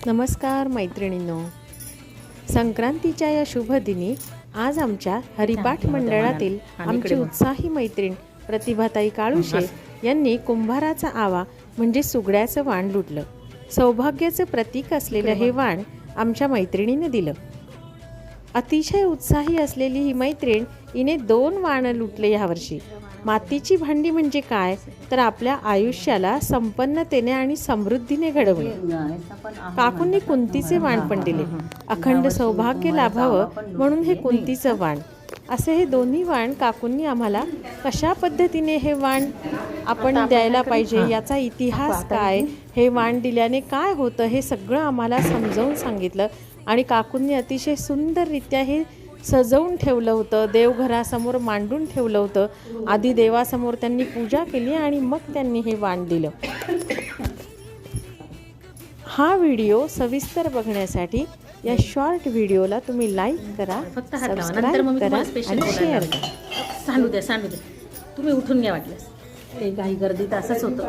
नमस्कार मैत्रिणींनो, संक्रांतीच्या या शुभ दिनी आज आमच्या हरिपाठ मंडळातील आमची उत्साही मैत्रीण प्रतिभाताई काळुशे यांनी कुंभाराचा आवा म्हणजे सुगड्याचं वाण लुटलं. सौभाग्याचं प्रतीक असलेलं हे वाण आमच्या मैत्रिणीने दिलं. अतिशय उत्साही असलेली ही मैत्रीण हिने 2 वाणं लुटले यावर्षी. मातीची भांडी म्हणजे काय तर आपल्या आयुष्याला संपन्नतेने आणि समृद्धीने घडवणे. काकूंनी कुंतीचे वाण पण दिले. अखंड सौभाग्य लाभावं म्हणून हे कुंतीचं वाण. असे हे दोन्ही वाण काकूंनी आम्हाला कशा पद्धतीने हे वाण आपण द्यायला पाहिजे, याचा इतिहास काय, हे वाण दिल्याने काय होतं, हे सगळं आम्हाला समजावून सांगितलं. आणि काकूंनी अतिशय सुंदररित्या हे सजवून ठेवलं होतं, देवघरासमोर मांडून ठेवलं होतं. आधी देवासमोर त्यांनी पूजा केली आणि मग त्यांनी हे वाण दिलं. हा व्हिडिओ सविस्तर बघण्यासाठी या शॉर्ट व्हिडिओला तुम्ही लाईक करा, सबस्क्राईब करा आणि शेअर करा. सांडू द्या तुम्ही उठून घ्या वाटल्यास. ते काही गर्दीत असंच होतं.